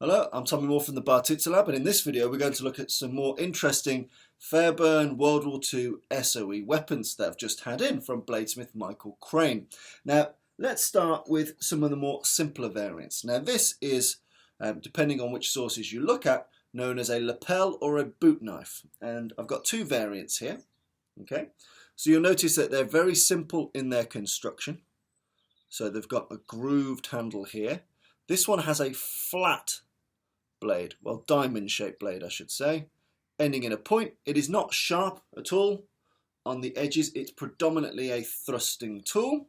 Hello, I'm Tommy Moore from the Bartitsu Lab, and in this video we're going to look at some more interesting Fairbairn World War II SOE weapons that I've just had in from bladesmith Michael Crane. Now let's start with some of the more simpler variants. Now this is, depending on which sources you look at, known as a lapel or a boot knife, and I've got two variants here. Okay, so you'll notice that they're very simple in their construction. So they've got a grooved handle here. This one has a flat blade, well, diamond shaped blade I should say, ending in a point. It is not sharp at all on the edges. It's predominantly a thrusting tool.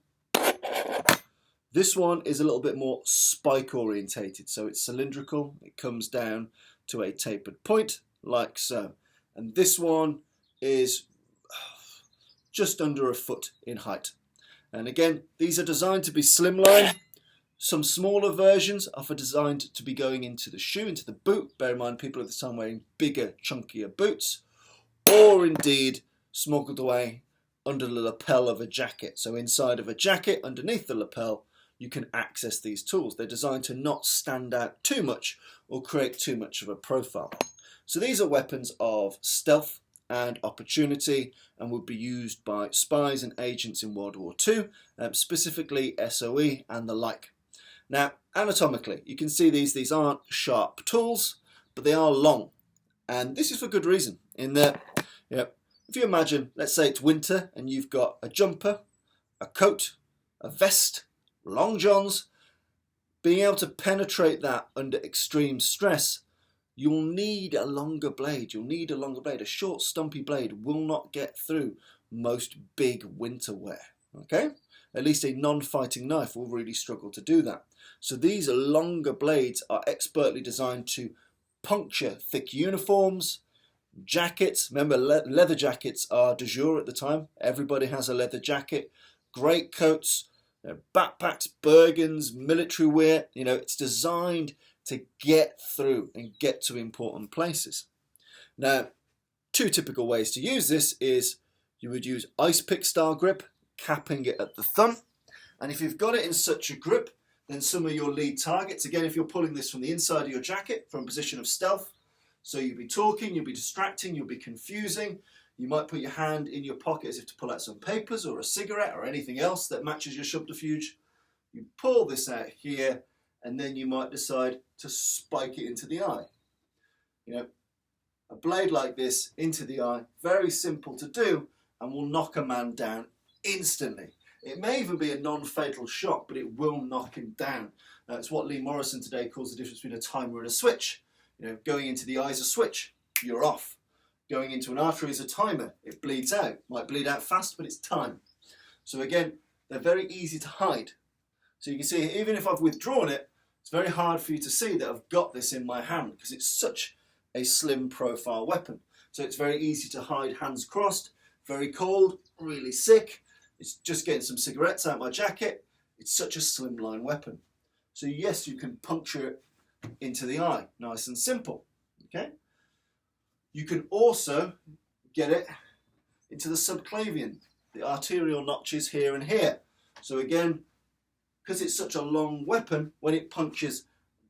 This one is a little bit more spike orientated, so it's cylindrical. It comes down to a tapered point like so, and this one is just under a foot in height. And again, these are designed to be slimline. Some smaller versions are designed to be going into the shoe, into the boot. Bear in mind, people at this time wearing bigger, chunkier boots, or indeed smuggled away under the lapel of a jacket. So inside of a jacket, underneath the lapel, you can access these tools. They're designed to not stand out too much or create too much of a profile. So these are weapons of stealth and opportunity, and would be used by spies and agents in World War II, specifically SOE and the like. Now, anatomically, you can see these aren't sharp tools, but they are long. And this is for good reason, in that, if you imagine, let's say it's winter, and you've got a jumper, a coat, a vest, long johns, being able to penetrate that under extreme stress, you'll need a longer blade. You'll need a longer blade. A short, stumpy blade will not get through most big winter wear. Okay? At least a non-fighting knife will really struggle to do that. So these longer blades are expertly designed to puncture thick uniforms, jackets. Remember, leather jackets are du jour at the time. Everybody has a leather jacket. Great coats, backpacks, bergens, military wear. It's designed to get through and get to important places. Now, two typical ways to use this is you would use ice pick style grip, capping it at the thumb. And if you've got it in such a grip, then some of your lead targets, again, if you're pulling this from the inside of your jacket, from a position of stealth, so you'll be talking, you'll be distracting, you'll be confusing, you might put your hand in your pocket as if to pull out some papers or a cigarette or anything else that matches your subterfuge. You pull this out here, and then you might decide to spike it into the eye. A blade like this into the eye, very simple to do, and will knock a man down instantly. It may even be a non-fatal shot, but it will knock him down. It's what Lee Morrison today calls the difference between a timer and a switch. Going into the eye is a switch, you're off. Going into an artery is a timer, it bleeds out. Might bleed out fast, but it's time. So again, they're very easy to hide. So you can see, even if I've withdrawn it, it's very hard for you to see that I've got this in my hand because it's such a slim profile weapon. So it's very easy to hide, hands crossed, very cold, really sick. It's just getting some cigarettes out my jacket. It's such a slimline weapon. So yes, you can puncture it into the eye, nice and simple. Okay. You can also get it into the subclavian, the arterial notches here and here. So again, because it's such a long weapon, when it punches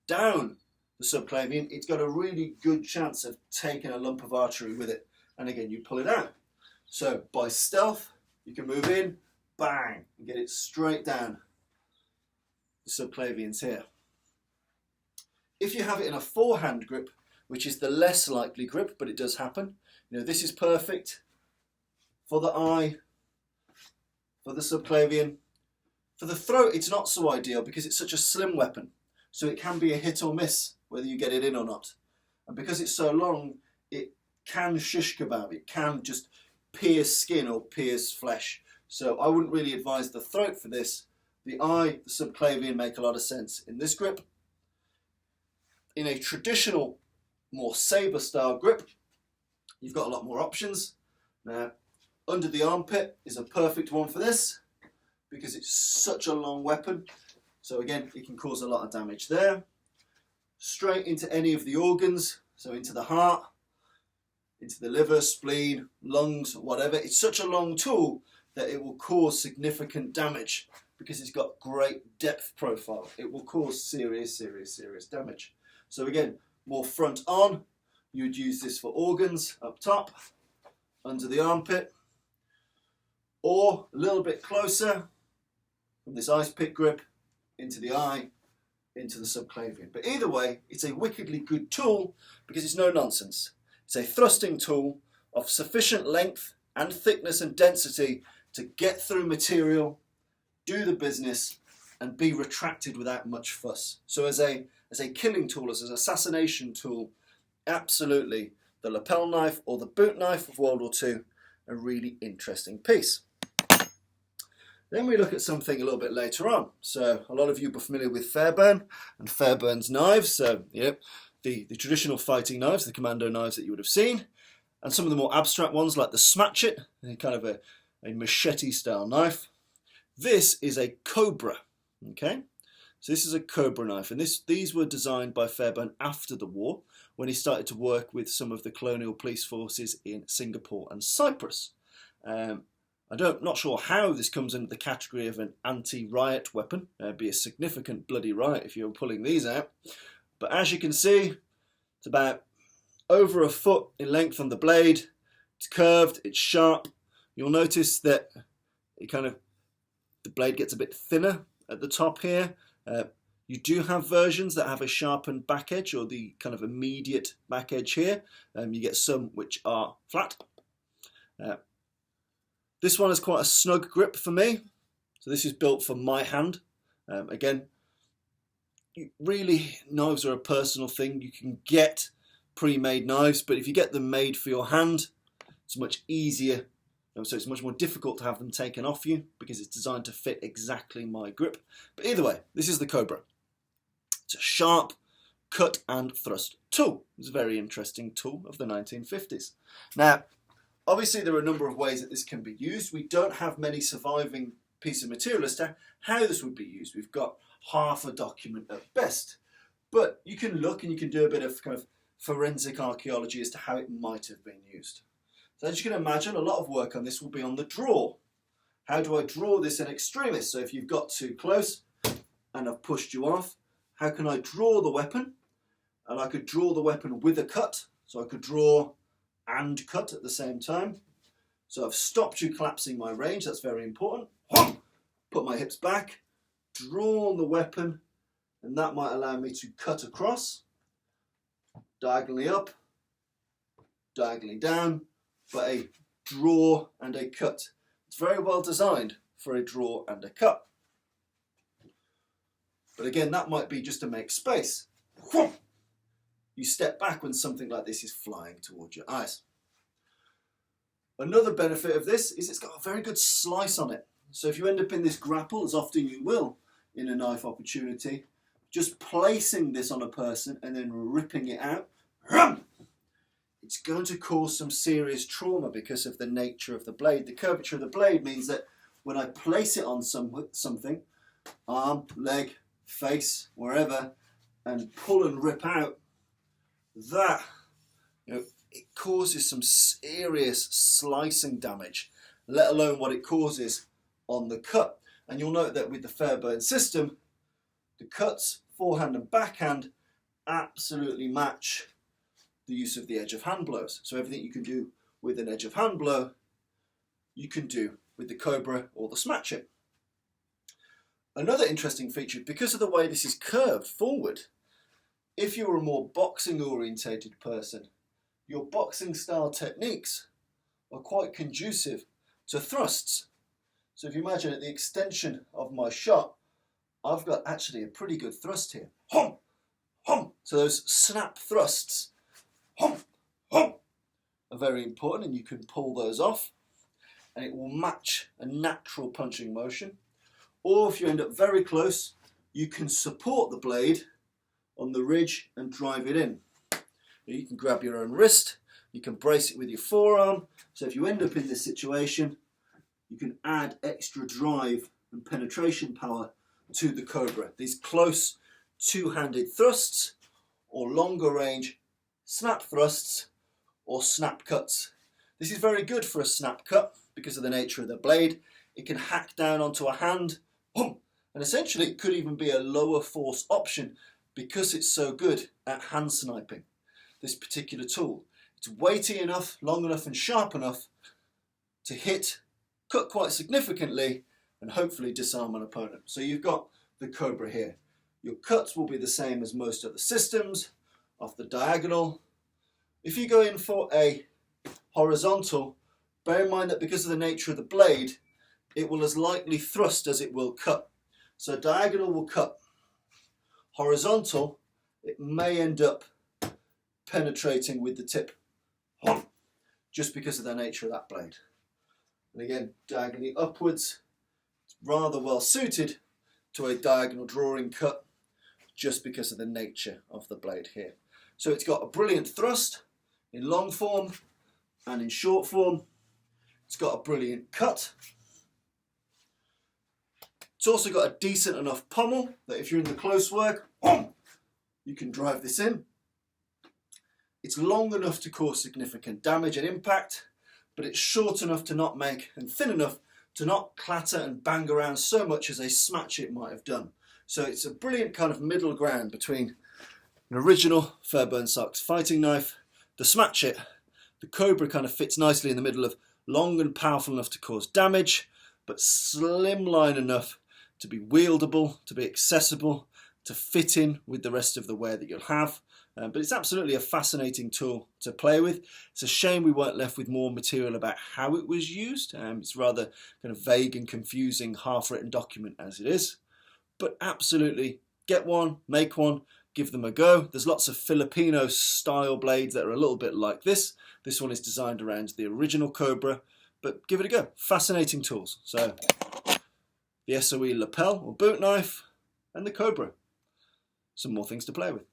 down the subclavian, it's got a really good chance of taking a lump of artery with it. And again, you pull it out. So by stealth, you can move in, bang, and get it straight down the subclavians here. If you have it in a forehand grip, which is the less likely grip, but it does happen, this is perfect for the eye, for the subclavian. For the throat, it's not so ideal because it's such a slim weapon. So it can be a hit or miss, whether you get it in or not. And because it's so long, it can shish kebab. It can just pierce skin or pierce flesh. So I wouldn't really advise the throat for this. The eye, the subclavian make a lot of sense in this grip. In a traditional, more saber style grip, you've got a lot more options. Now, under the armpit is a perfect one for this because it's such a long weapon. So again, it can cause a lot of damage there. Straight into any of the organs, so into the heart, into the liver, spleen, lungs, whatever. It's such a long tool that it will cause significant damage because it's got great depth profile. It will cause serious damage. So again, more front on, you'd use this for organs up top, under the armpit, or a little bit closer from this ice pick grip into the eye, into the subclavian. But either way, it's a wickedly good tool because it's no nonsense. It's a thrusting tool of sufficient length and thickness and density to get through material, do the business, and be retracted without much fuss. So as a killing tool, as an assassination tool, absolutely the lapel knife or the boot knife of World War II, a really interesting piece. Then we look at something a little bit later on. So a lot of you are familiar with Fairbairn and Fairbairn's knives. So the traditional fighting knives, the commando knives that you would have seen, and some of the more abstract ones like the smatchet, kind of a machete style knife. This is a Cobra, okay? So this is a Cobra knife, and these were designed by Fairbairn after the war, when he started to work with some of the colonial police forces in Singapore and Cyprus. Not sure how this comes under the category of an anti-riot weapon. It'd be a significant bloody riot if you were pulling these out. But as you can see, it's about over a foot in length on the blade. It's curved, it's sharp. You'll notice that the blade gets a bit thinner at the top here. You do have versions that have a sharpened back edge, or the kind of immediate back edge here. You get some which are flat. This one is quite a snug grip for me. So this is built for my hand. Again, really, knives are a personal thing. You can get pre-made knives, but if you get them made for your hand, it's much easier. So it's much more difficult to have them taken off you because it's designed to fit exactly my grip. But either way, this is the Cobra. It's a sharp cut and thrust tool. It's a very interesting tool of the 1950s. Now, obviously there are a number of ways that this can be used. We don't have many surviving pieces of material as to how this would be used. We've got half a document at best. But you can look and you can do a bit of kind of forensic archaeology as to how it might have been used. So as you can imagine, a lot of work on this will be on the draw. How do I draw this in extremis? So if you've got too close and I've pushed you off, how can I draw the weapon? And I could draw the weapon with a cut. So I could draw and cut at the same time. So I've stopped you collapsing my range. That's very important. Put my hips back, draw the weapon, and that might allow me to cut across, diagonally up, diagonally down, but a draw and a cut. It's very well designed for a draw and a cut. But again, that might be just to make space. You step back when something like this is flying towards your eyes. Another benefit of this is it's got a very good slice on it. So if you end up in this grapple, as often you will in a knife opportunity, just placing this on a person and then ripping it out, it's going to cause some serious trauma because of the nature of the blade. The curvature of the blade means that when I place it on something, arm, leg, face, wherever, and pull and rip out, that, it causes some serious slicing damage, let alone what it causes on the cut. And you'll note that with the Fairbairn system, the cuts, forehand and backhand, absolutely match the use of the edge of hand blows. So everything you can do with an edge of hand blow, you can do with the Cobra or the smatchet. Another interesting feature, because of the way this is curved forward, if you're a more boxing orientated person, your boxing style techniques are quite conducive to thrusts. So if you imagine at the extension of my shot, I've got actually a pretty good thrust here. Hum, hum. So those snap thrusts, hum, hum, are very important, and you can pull those off and it will match a natural punching motion. Or if you end up very close, you can support the blade on the ridge and drive it in. You can grab your own wrist, you can brace it with your forearm. So if you end up in this situation, you can add extra drive and penetration power to the Cobra. These close two-handed thrusts or longer range snap thrusts or snap cuts. This is very good for a snap cut because of the nature of the blade. It can hack down onto a hand, And essentially it could even be a lower force option because it's so good at hand sniping, this particular tool. It's weighty enough, long enough and sharp enough to hit, cut quite significantly and hopefully disarm an opponent. So you've got the Cobra here. Your cuts will be the same as most other systems, off the diagonal. If you go in for a horizontal, bear in mind that because of the nature of the blade, it will as likely thrust as it will cut. So diagonal will cut. Horizontal, it may end up penetrating with the tip, just because of the nature of that blade. And again, diagonally upwards, it's rather well suited to a diagonal drawing cut, just because of the nature of the blade here. So it's got a brilliant thrust in long form and in short form. It's got a brilliant cut. It's also got a decent enough pommel that if you're in the close work, you can drive this in. It's long enough to cause significant damage and impact, but it's short enough to not make and thin enough to not clatter and bang around so much as a smatch it might have done. So it's a brilliant kind of middle ground between an original Fairbairn Sachs fighting knife, the smatch it. The Cobra kind of fits nicely in the middle of long and powerful enough to cause damage, but slimline enough to be wieldable, to be accessible, to fit in with the rest of the wear that you'll have. But it's absolutely a fascinating tool to play with. It's a shame we weren't left with more material about how it was used. It's rather kind of vague and confusing, half-written document as it is. But absolutely, get one, make one, give them a go. There's lots of Filipino style blades that are a little bit like this. This one is designed around the original Cobra, but give it a go. Fascinating tools. So the SOE lapel or boot knife and the Cobra. Some more things to play with.